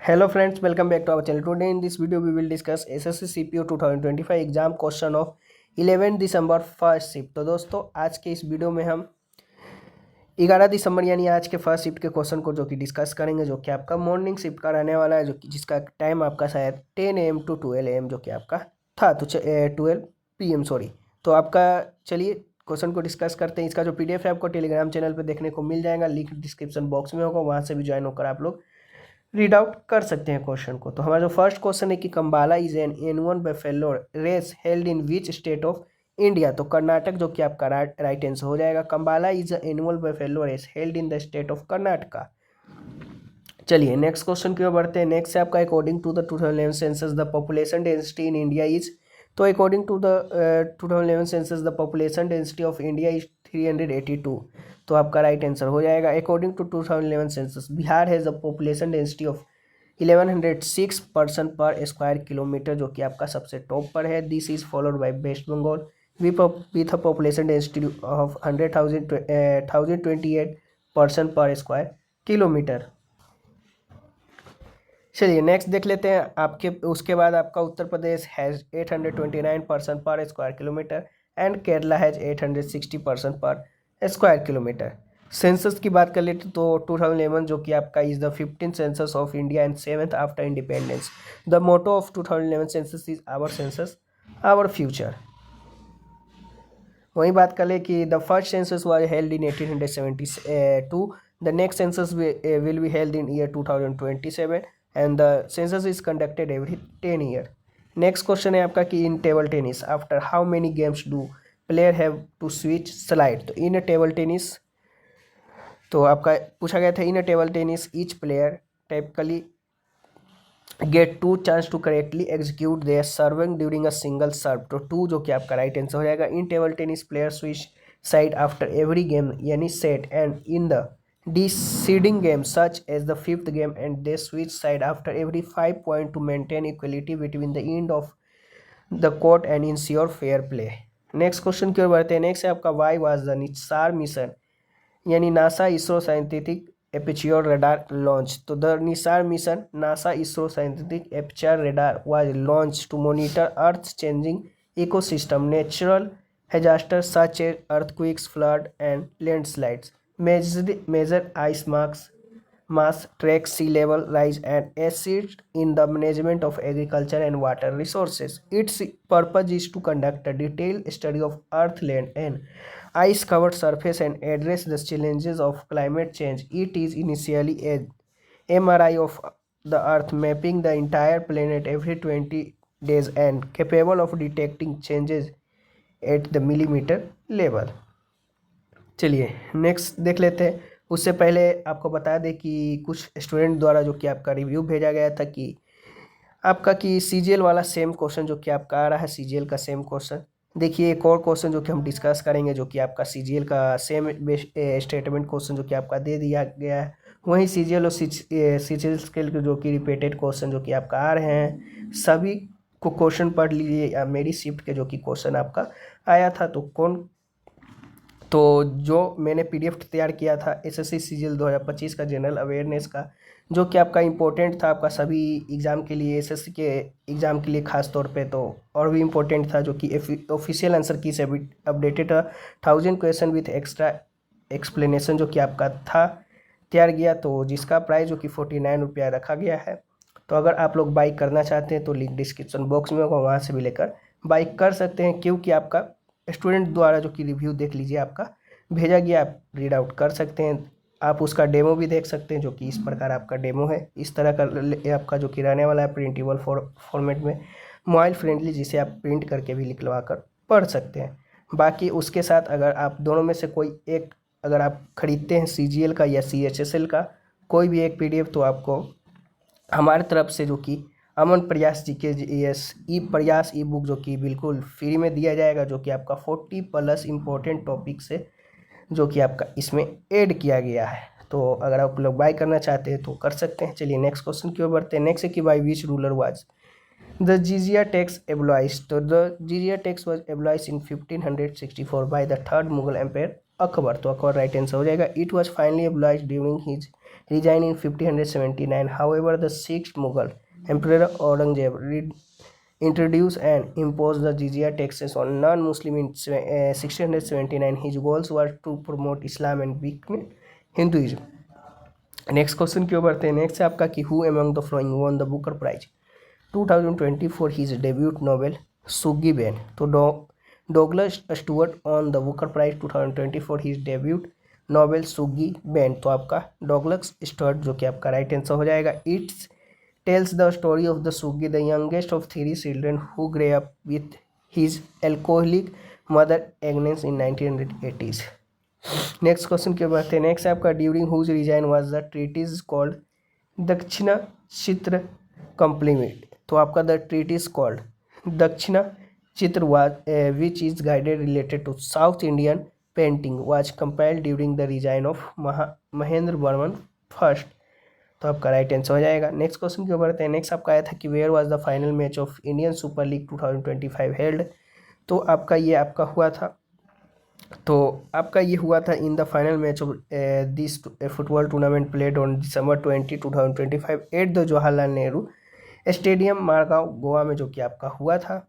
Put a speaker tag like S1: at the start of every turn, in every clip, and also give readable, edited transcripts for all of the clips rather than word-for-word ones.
S1: Hello friends, welcome back to our channel. Today in this video we will discuss SSC CPO 2025 exam question of 11 December first shift. तो दोस्तों आज के इस video में हम 11 दिसंबर यानी आज के फर्स्ट शिफ्ट के क्वेश्चन को जो कि डिस्कस करेंगे, जो कि आपका मॉर्निंग शिफ्ट का रहने वाला है, जो कि जिसका टाइम आपका शायद 10 AM to 12 AM जो कि आपका था, तो 12 PM सॉरी। तो आपका चलिए क्वेश्चन को डिस्कस करते हैं। इसका जो PDF है आपको टेलीग्राम चैनल पर देखने को मिल जाएगा, लिंक डिस्क्रिप्शन बॉक्स में होगा, वहाँ से भी ज्वाइन होकर आप लोग रीड आउट कर सकते हैं क्वेश्चन को। तो हमारा जो फर्स्ट क्वेश्चन है कि Kambala is an annual buffalo race held in which state of India. तो कर्नाटक जो कि आपका राइट आंसर हो जाएगा। Kambala is annual buffalo race held in the state of Karnataka. चलिए नेक्स्ट क्वेश्चन की ओर बढ़ते हैं। नेक्स्ट है आपका according to the 2011 census the population density in India is. तो according to the 2011 census the population density of India is 382। तो आपका राइट आंसर हो जाएगा। According to 2011 census Bihar has a population density of 1106 person per square kilometre, जो कि आपका सबसे top पर है। This is followed by West Bengal with a population density of 1028 person per square kilometre. चलिए नेक्स्ट देख लेते हैं। आपके उसके बाद आपका Uttar Pradesh has 829 person per square kilometre and Kerala has 860 person per square kilometre. Census की बात कर लेते तो 2011 जो कि आपका is the 15th census of India and 7th after independence. The motto of 2011 census is our census our future. वहीं बात कर ले कि the first census was held in 1872, the next census will be held in year 2027 and the census is conducted every 10 year. Next question है आपका कि in table tennis after how many games do player have to switch slide. तो in table tennis तो आपका पूछा गया था in table tennis each player typically get 2 chance to correctly execute their serving during a single serve. तो 2 जो कि आपका राइट आंसर हो जाएगा। इन table tennis player switch side after every game यानी set and in the deciding game such as the fifth game, and they switch side after every 5 point to maintain equality between the end of the court and ensure fair play. Next question की ओर बढ़ते हैं। Next है आपका why was the NISAR mission यानी NASA ISRO scientific aperture radar launch. तो the NISAR mission NASA ISRO scientific aperture radar was launch to monitor earth changing ecosystem natural disaster such as earthquakes flood and landslides measure ice mass, track sea level rise, and assist in the management of agriculture and water resources. Its purpose is to conduct a detailed study of earth, land, and ice-covered surface and address the challenges of climate change. It is initially a MRI of the earth, mapping the entire planet every 20 days and capable of detecting changes at the millimeter level. चलिए next देख लेते हैं। उससे पहले आपको बता दें कि कुछ स्टूडेंट द्वारा जो कि आपका रिव्यू भेजा गया था कि आपका कि सीजीएल वाला सेम क्वेश्चन जो कि आपका आ रहा है, सीजीएल का सेम क्वेश्चन। देखिए एक और क्वेश्चन जो कि हम डिस्कस करेंगे, जो कि आपका सीजीएल का सेम स्टेटमेंट क्वेश्चन जो कि आपका दे दिया गया है। वहीं सीजीएल और सीजीएल स्केल के जो कि रिपीटेड क्वेश्चन जो कि आपका आ रहे हैं, सभी को क्वेश्चन पढ़ लीजिए या मेरी शिफ्ट के जो कि क्वेश्चन आपका आया था। तो जो मैंने पीडीएफ तैयार किया था एसएससी सीजीएल 2025 का जनरल अवेयरनेस का, जो कि आपका इम्पोर्टेंट था आपका सभी एग्ज़ाम के लिए, एसएससी के एग्ज़ाम के लिए खास तौर पे, तो और भी इम्पोर्टेंट था, जो कि ऑफिशियल आंसर की से updated 1000 question with extra explanation जो कि आपका था तैयार किया, तो जिसका प्राइस जो कि 49 रुपया रखा गया है। तो अगर आप लोग बाइक करना चाहते हैं तो लिंक डिस्क्रिप्शन बॉक्स में होगा, वहाँ से भी लेकर बाइक कर सकते हैं। क्योंकि आपका स्टूडेंट द्वारा जो कि रिव्यू देख लीजिए आपका भेजा गया, आप रीड आउट कर सकते हैं। आप उसका डेमो भी देख सकते हैं, जो कि इस प्रकार आपका डेमो है। इस तरह का आपका जो कि रहने वाला है प्रिंटेबल फॉर्मेट में, मोबाइल फ्रेंडली, जिसे आप प्रिंट करके भी निकलवा कर पढ़ सकते हैं। बाकी उसके साथ अगर आप दोनों में से कोई एक अगर आप खरीदते हैं सीजीएल का या सीएचएसएल का कोई भी एक पीडीएफ, तो आपको हमारी तरफ से जो कि अमन प्रयास जी के प्रयास ई बुक जो कि बिल्कुल फ्री में दिया जाएगा, जो कि आपका 40+ इम्पोर्टेंट टॉपिक से जो कि आपका इसमें ऐड किया गया है। तो अगर आप लोग बाय करना चाहते हैं तो कर सकते हैं। चलिए नेक्स्ट क्वेश्चन की ओर बढ़ते हैं। नेक्स्ट है कि by which ruler was the jizya tax abolished. तो the jizya tax was abolished in 1564 by the third Mughal empire Akbar, तो अकबर राइट आंसर हो जाएगा। It was finally abolished during his reign in 1579, however the sixth Mughal emperor Aurangzeb introduced and imposed the jizya taxes on non-Muslim in 1679. His goals were to promote Islam and weaken Hinduism. Next question क्यों बढ़ते हैं। Next है आपका कि who among the following won the Booker prize 2024 his debut novel Shuggie Bain, तो Douglas Stuart won the Booker prize 2024 his debut novel Shuggie Bain, तो आपका Douglas Stuart जो कि आपका राइट आंसर हो जाएगा। It's tells the story of the Sugi, the youngest of three children who grew up with his alcoholic mother Agnes in 1980s. Next question के बाद है। नेक्स्ट आपका during whose reign was the treatise called Dakshina Chitra complement, तो आपका the treatise called Dakshina Chitra was which is guided related to South Indian painting was compiled during the reign of Mahendravarman first, तो आपका right answer हो जाएगा। Next question क्यों बढ़ते हैं। Next आपका आया था कि where was the final match of Indian Super League 2025 held, तो आपका ये आपका हुआ था, तो आपका ये हुआ था in the final match of this football tournament played on December 20, 2025 at the Jawaharlal Nehru stadium Margao Goa में, जो कि आपका हुआ था।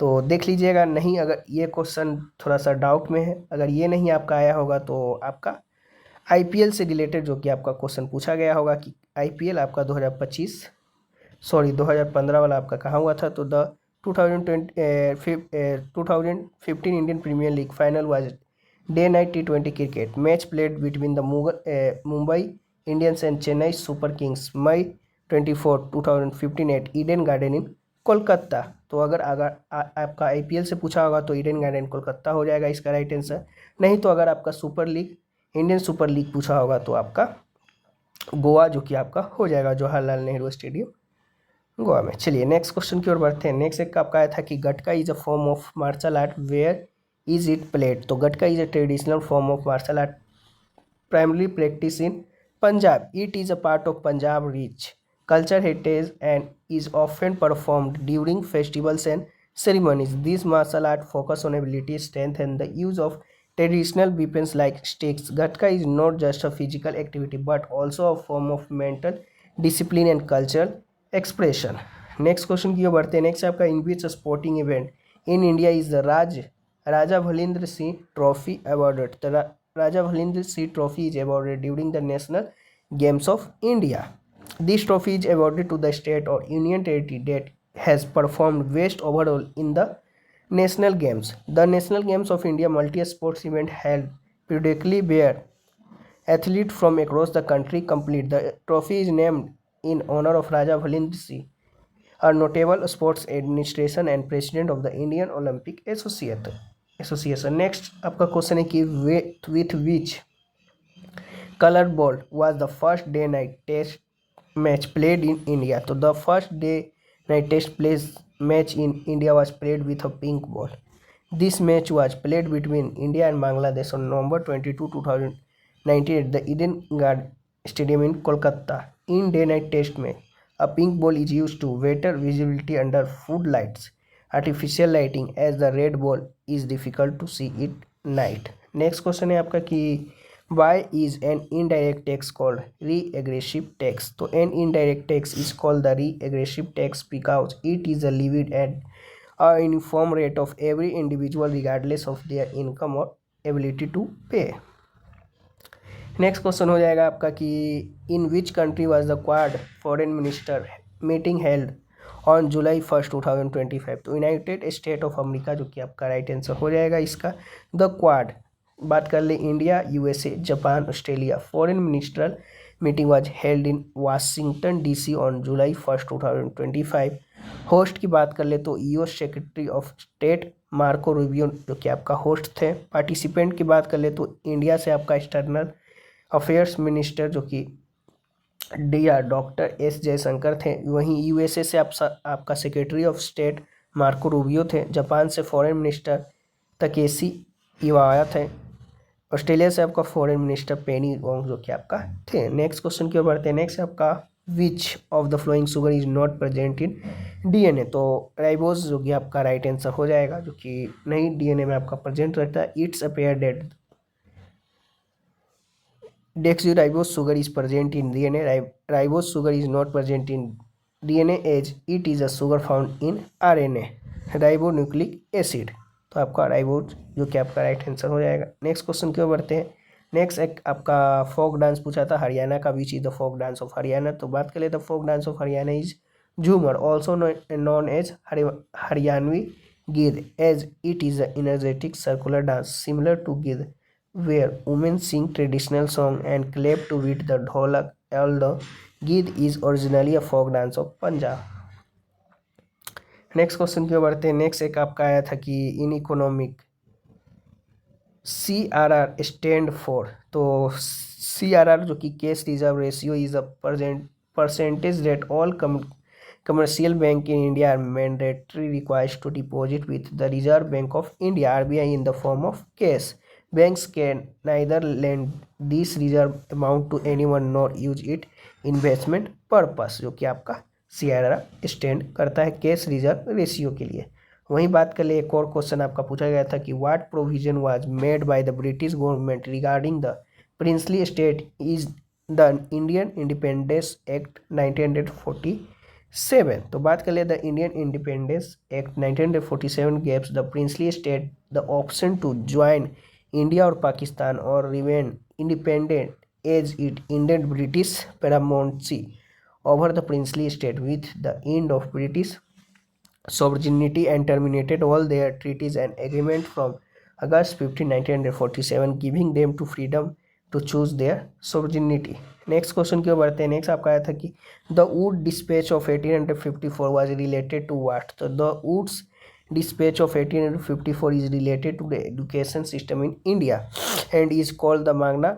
S1: तो देख लीजिएगा, नहीं अगर ये क्वेश्चन थोड़ा सा डाउट में है, अगर ये नहीं आपका आया होगा तो आपका आईपीएल से रिलेटेड जो कि आपका क्वेश्चन पूछा गया होगा कि आईपीएल आपका 2015 वाला आपका कहाँ हुआ था, तो the 2015 Indian Premier League final was day night T20 cricket match played between the Mumbai Indians and Chennai Super Kings May 24, 2015 at Eden Garden in Kolkata, तो अगर आपका आईपीएल से पूछा होगा तो ईडन गार्डन कोलकाता हो जाएगा इसका राइट आंसर। नहीं तो अगर आपका super league Indian Super league पूछा होगा तो आपका गोवा जो कि आपका हो जाएगा जवाहरलाल नेहरू स्टेडियम गोवा में। चलिए नेक्स्ट क्वेश्चन की ओर बढ़ते हैं। नेक्स्ट एक आपका आया था कि Gatka is a form of martial art where is it played, तो Gatka is a traditional form of martial art primary practice in Punjab. It is a part of Punjab rich culture heritage and is often performed during festivals and ceremonies. This martial art focus on ability, strength and the use of traditional weapons like sticks. Gatka is not just a physical activity but also a form of mental discipline and cultural expression. Next question की ओर बढ़ते हैं। Next आपका in which sporting event in India is the Raja Bhalindra Singh trophy awarded, the Raja Bhalindra Singh trophy is awarded during the national games of India. This trophy is awarded to the state or union territory that has performed best overall in the national games. The National Games of India multi-sports event held periodically where athletes from across the country complete. The trophy is named in honor of Raja Bhalendra Singh, a notable sports administration and president of the Indian Olympic Association. Next आपका question है कि with which colored ball was the first day night test match played in India. So the first day night test match in India was played with a pink ball. This match was played between India and Bangladesh on November 22, 2019 at the Eden Garden Stadium in Kolkata. In day night test match, a pink ball is used to better visibility under floodlights, artificial lighting, as the red ball is difficult to see at night. Next question है आपका कि why is an indirect tax called regressive tax? तो an indirect tax is called the regressive tax because it is levied at a uniform rate of every individual regardless of their income or ability to pay. Next question हो जाएगा आपका कि in which country was the Quad foreign minister meeting held on July 1st, 2025? तो United state of America जो कि आपका right answer हो जाएगा इसका। द क्वाड बात कर ले India, USA, Japan, Australia foreign minstrel meeting was held in Washington DC on July 1st, 2025। Host की बात कर ले तो US secretary of state Marco Rubio जो कि आपका होस्ट थे। पार्टिसिपेंट की बात कर ले तो इंडिया से आपका एक्सटर्नल अफेयर्स मिनिस्टर जो कि डॉक्टर एस जयशंकर थे। वहीं यूएसए से आपका secretary of state Marco Rubio थे। जापान से फॉरेन मिनिस्टर तकेशी इवाया थे। ऑस्ट्रेलिया से आपका फॉरेन मिनिस्टर पेनी वोंग जो कि आपका थे। नेक्स्ट क्वेश्चन की ओर बढ़ते हैं। नेक्स्ट आपका विच of the flowing sugar is not present in DNA, तो राइबोज जो कि आपका राइट आंसर हो जाएगा, जो कि नहीं डीएनए में आपका प्रेजेंट रहता है। It's appear that deoxyribose sugar is present in DNA. Ribose sugar is not present in DNA as it is a sugar found in RNA. Ribonucleic acid. तो आपका राइबोज जो कि आपका राइट आंसर हो जाएगा। नेक्स्ट क्वेश्चन की ओर बढ़ते हैं। नेक्स्ट एक आपका फोक डांस पूछा था हरियाणा का, which is the folk dance of Haryana. तो बात करें the folk dance of Haryana is Jhumar, also known as Haryanvi Giddha, as it is a energetic circular dance similar to Giddha where women sing traditional song and clap to beat the dholak, although Gidd is originally a folk dance of Punjab. Next question की ओर बढ़ते हैं। Next एक आपका आया था कि in economic CRR stand for. तो CRR जो कि cash reserve ratio is a percentage that all commercial bank in India are mandatory required to deposit with the Reserve Bank of India RBI in the form of cash. Banks can neither lend this reserve amount to anyone nor use it investment purpose, जो कि आपका CRR stand करता है cash reserve ratio के लिए। वहीं बात कर ले एक और क्वेश्चन आपका पूछा गया था कि what provision was made by the British government regarding the princely state is the Indian Independence Act 1947। तो बात कर ले the Indian Independence Act 1947 gives the princely state the option to join India और पाकिस्तान और remain independent as it ended British paramountcy over the princely state with the end of British sovereignty and terminated all their treaties and agreement from August 15, 1947, giving them to freedom to choose their sovereignty. Next question की ओर बढ़ते हैं। Next आपका आया था कि the Wood Dispatch of 1854 was related to what. तो the Woods dispatch of 1854 is related to the education system in India and is called the Magna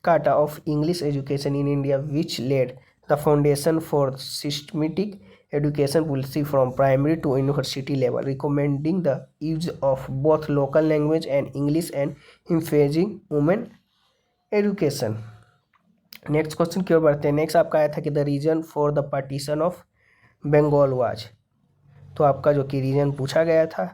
S1: Carta of English education in India, which laid the foundation for systematic education policy from primary to university level, recommending the use of both local language and English and emphasizing women education. Next question की ओर बढ़ते हैं। Next आपका आया था कि the reason for the partition of Bengal was. तो आपका जो कि रीजन पूछा गया था।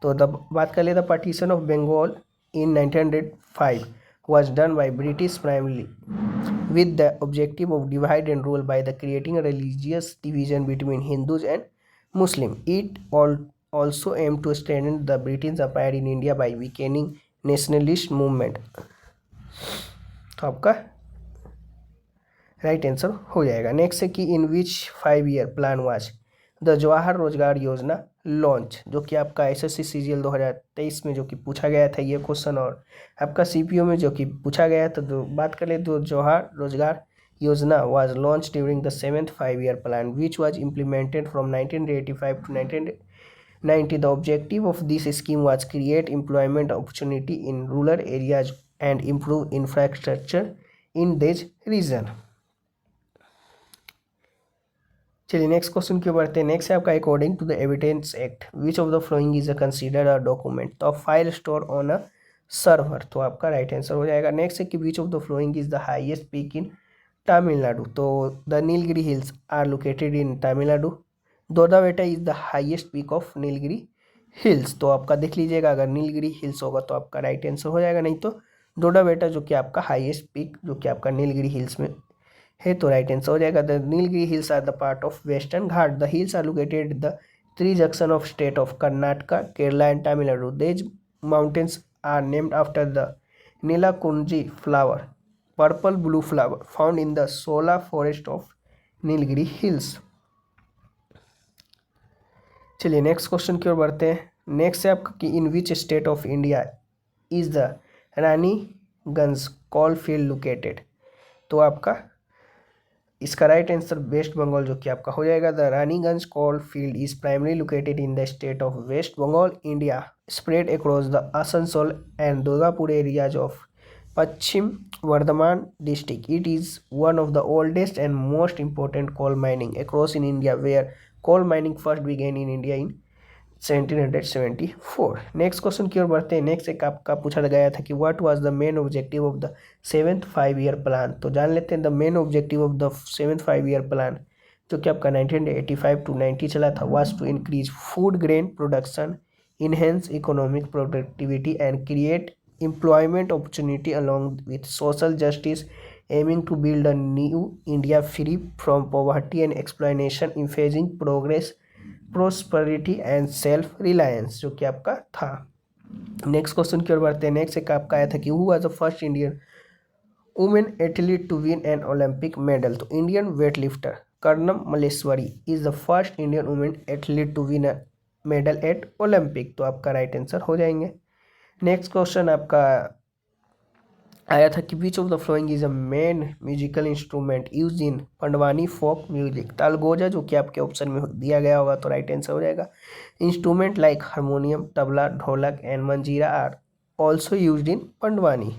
S1: तो द बात कर ले the partition of Bengal in 1905 was done by British primarily with the objective of divide and rule by the creating a religious division between Hindus and Muslims. It also aimed to strengthen the British empire in India by weakening nationalist movement. तो आपका right answer हो जाएगा। Next है कि in which 5 year plan was the Jawahar रोजगार योजना launch, जो कि आपका SSC CGL 2023 में जो कि पूछा गया था ये क्वेश्चन, और आपका CPO में जो कि पूछा गया था। तो बात करें तो जवाहर रोजगार योजना was launch during the 7th 5 year plan which was implemented from 1985 to 1990. The objective of this scheme was create employment opportunity in rural areas and improve infrastructure in this region. चलिए नेक्स्ट क्वेश्चन की बढ़ते हैं। Next है आपका according to the evidence act which of the following is a considered a document. तो file store on a server. तो आपका right answer हो जाएगा। नेक्स्ट है कि which of the following is the highest peak in Tamil Nadu. तो the Nilgiri hills are located in Tamil Nadu. Doddabetta is the highest peak of Nilgiri hills. तो आपका देख लीजिएगा, अगर नीलगिरी हिल्स होगा तो आपका राइट आंसर हो जाएगा, नहीं तो दोडाबेटा जो कि आपका हाईएस्ट पीक जो कि आपका नीलगिरी हिल्स में है, तो राइट आंसर हो जाएगा। The Nilgiri hills are the part of western Ghat. The hills are located the 3 junction of state of Karnataka, Kerala and Tamil Nadu. These mountains are named after the Nilakuni flower, purple blue flower found in the Sola forest of Nilgiri hills. चलिए next question की ओर बढ़ते हैं। Next है आपका कि in which state of India is the Raniganj coal field located. तो आपका इसका राइट आंसर वेस्ट बंगाल जो कि आपका हो जाएगा। The Raniganj coal field is primary located in the state of West Bengal, India, spread across the Asansol and Durgapur areas of Paschim Bardhaman district. It is one of the oldest and most important coal mining across in India, where coal mining first began in India in 1774. Next question की ओर बढ़ते हैं. Next एक आपका पूछा गया था कि what was the main objective of the 7th 5 year plan. तो जान लेते हैं the main objective of the 7th 5 year plan जो कि आपका 1985 to 90 चला था, was to increase food grain production, enhance economic productivity and create employment opportunity along with social justice, aiming to build a new India free from poverty and exploitation, emphasizing progress, prosperity and self reliance, जो कि आपका था। Next question की ओर बढ़ते हैं। Next एक आपका आया था कि who was the first Indian women athlete to win an Olympic medal. तो Indian weight lifter Karnam Malleswari is the first Indian women athlete to win a medal at Olympic. तो आपका राइट आंसर हो जाएंगे। नेक्स्ट क्वेश्चन आपका आया था कि which of the following is a main musical instrument use in Pandavani folk music. Talgoja, जो कि आपके ऑप्शन में दिया गया होगा, तो राइट आंसर हो जाएगा। Instrument like harmonium, tabla, dholak and manjira are also use in Pandwani.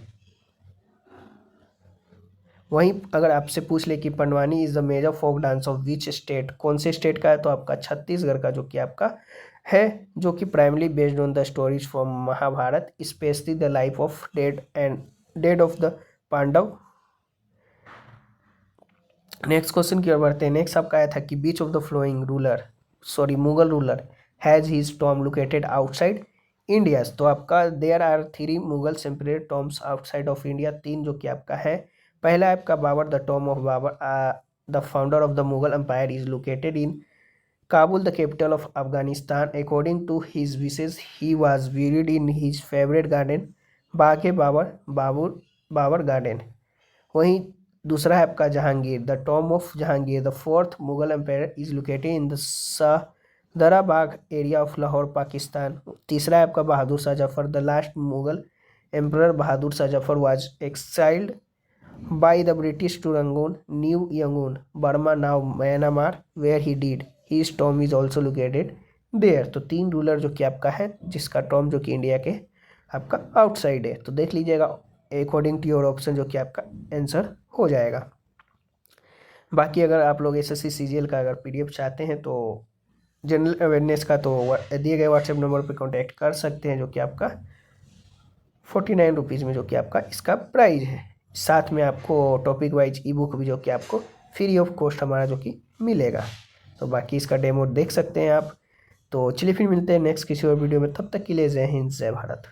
S1: वहीं अगर आपसे पूछ ले कि Pandwani is the major folk dance of which state, कौन से स्टेट का है, तो आपका छत्तीसगढ़ का जो कि आपका है, जो कि primarily based on the stories from Mahabharata, specially the life of dead of the Pandav. Next question की ओर बढ़ते हैं। नेक्स्ट आपका आया था कि which of the following Mughal ruler has his tomb located outside India. तो आपका there are 3 Mughal emperor tombs outside of India, 3 जो कि आपका है। पहला आपका Babur, the tomb of Babur the founder of the Mughal empire is located in Kabul, the capital of Afghanistan. According to his wishes, he was buried in his favorite garden, बाके Babar garden. वहीं दूसरा है आपका Jahangir, the tomb of Jahangir the fourth Mughal empire is located in the Shahdarabagh area of Lahore, Pakistan. तीसरा है आपका Bahadur Shah Zafar, the last Mughal emperor Bahadur Shah Zafar was exiled by the British to Rangoon, New Yangon, Burma, now Myanmar, where he did his tomb is also located there। तो 3 ruler जो कि आपका है, जिसका Tom जो कि इंडिया के आपका आउटसाइड है। तो देख लीजिएगा अकॉर्डिंग टू योर ऑप्शन जो कि आपका आंसर हो जाएगा। बाकी अगर आप लोग एसएससी सीजीएल का अगर पीडीएफ चाहते हैं तो जनरल अवेयरनेस का तो दिए गए व्हाट्सएप नंबर पर कॉन्टैक्ट कर सकते हैं, जो कि आपका 49 रुपीज़ में जो कि आपका इसका प्राइस है। साथ में आपको टॉपिक वाइज ई बुक भी जो कि आपको फ्री ऑफ कॉस्ट हमारा जो कि मिलेगा। तो बाकी इसका डेमो देख सकते हैं आप। तो चलिए फिर मिलते हैं नेक्स्ट किसी और वीडियो में, तब तक के लिए जय हिंद जय भारत।